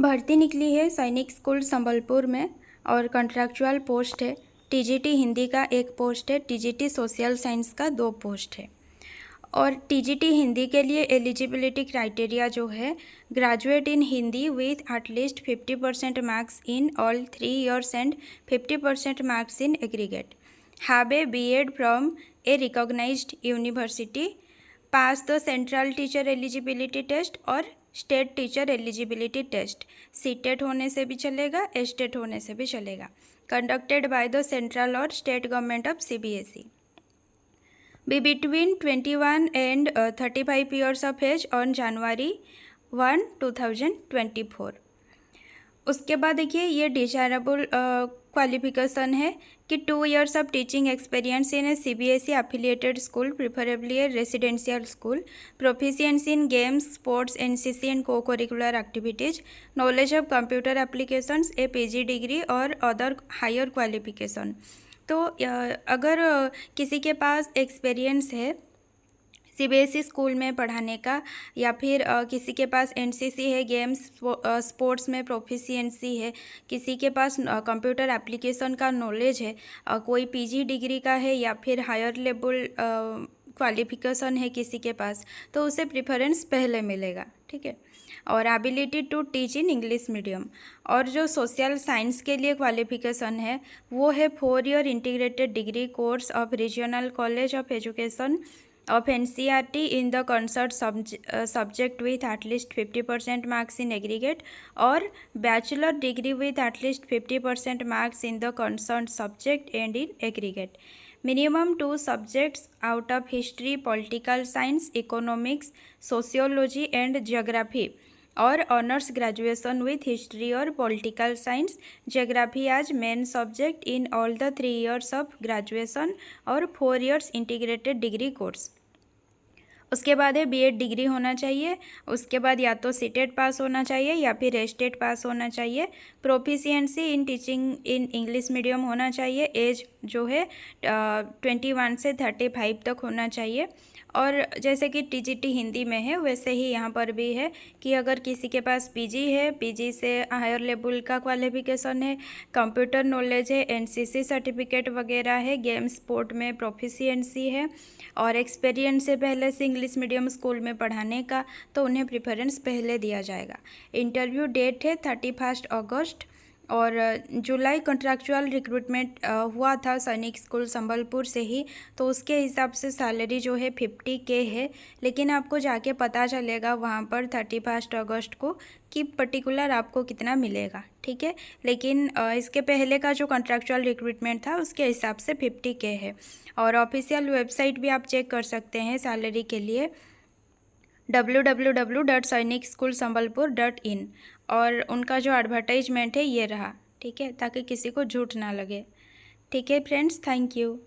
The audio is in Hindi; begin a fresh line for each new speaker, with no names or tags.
भर्ती निकली है सैनिक स्कूल संबलपुर में और कॉन्ट्रैक्चुअल पोस्ट है। टीजीटी हिंदी का एक पोस्ट है, टीजीटी सोशल साइंस का 2 पोस्ट है। और टीजीटी हिंदी के लिए एलिजिबिलिटी क्राइटेरिया जो है, graduate in Hindi with at least 50% marks in all 3 years and 50% marks in aggregate, have a B Ed from a recognised university, pass the central teacher eligibility test और state teacher eligibility test, CTET होने से भी चलेगा, एस्टेट होने से भी चलेगा, कंडक्टेड बाय द सेंट्रल और state government of CBSE, be between 21 and 35 years of age on January 1, 2024। उसके बाद देखिए ये डिजायरेबल क्वालिफिकेशन है कि 2 years of teaching experience in a CBSE affiliated school, preferably a residential school, proficiency in games, sports, NCC and co curricular activities, knowledge of computer applications, a PG degree और अदर हायर क्वालिफिकेशन। तो अगर किसी के पास एक्सपीरियंस है सीबीएसई स्कूल में पढ़ाने का, या फिर किसी के पास एनसीसी है, गेम्स स्पोर्ट्स में प्रोफिशिएंसी है, किसी के पास कंप्यूटर एप्लीकेशन का नॉलेज है, कोई पीजी डिग्री का है या फिर हायर लेवल क्वालिफिकेशन है किसी के पास, तो उसे प्रेफरेंस पहले मिलेगा, ठीक है। और ability to teach in English medium. और जो सोशल साइंस के लिए क्वालिफिकेशन है वो है 4 year integrated degree course of regional college of education of NCERT in the concerned subject with at least 50% marks in aggregate, or bachelor degree with at least 50% marks in the concerned subject and in aggregate. Minimum 2 subjects out of history, political science, economics, sociology and geography, or honors graduation with history or political science, geography as main subject in all the 3 years of graduation और 4 years integrated degree course। उसके बाद है बीएड डिग्री होना चाहिए। उसके बाद या तो सीटेट पास होना चाहिए या फिर एस्टेट पास होना चाहिए। Proficiency in teaching in English medium होना चाहिए। एज जो है 21 से 35 तक होना चाहिए। और जैसे कि टीजीटी हिंदी में है वैसे ही यहाँ पर भी है कि अगर किसी के पास पीजी है, पीजी से हायर लेवल का क्वालिफिकेशन है, कंप्यूटर नॉलेज है, एनसीसी सर्टिफिकेट वगैरह है, गेम स्पोर्ट में प्रोफिशिएंसी है और एक्सपीरियंस है पहले से इंग्लिश मीडियम स्कूल में पढ़ाने का, तो उन्हें प्रेफरेंस पहले दिया जाएगा। इंटरव्यू डेट है 31 अगस्त और जुलाई कॉन्ट्रैक्चुअल रिक्रूटमेंट हुआ था सैनिक स्कूल संबलपुर से ही, तो उसके हिसाब से सैलरी जो है 50K है। लेकिन आपको जाके पता चलेगा वहाँ पर 31 अगस्त को कि पर्टिकुलर आपको कितना मिलेगा, ठीक है। लेकिन इसके पहले का जो कॉन्ट्रैक्चुअल रिक्रूटमेंट था उसके हिसाब से 50K है। और ऑफिशियल वेबसाइट भी आप चेक कर सकते हैं सैलरी के लिए, www.sainikschoolsambalpur.in, और उनका जो एडवर्टाइजमेंट है ये रहा, ठीक है, ताकि किसी को झूठ ना लगे। ठीक है फ्रेंड्स, थैंक यू।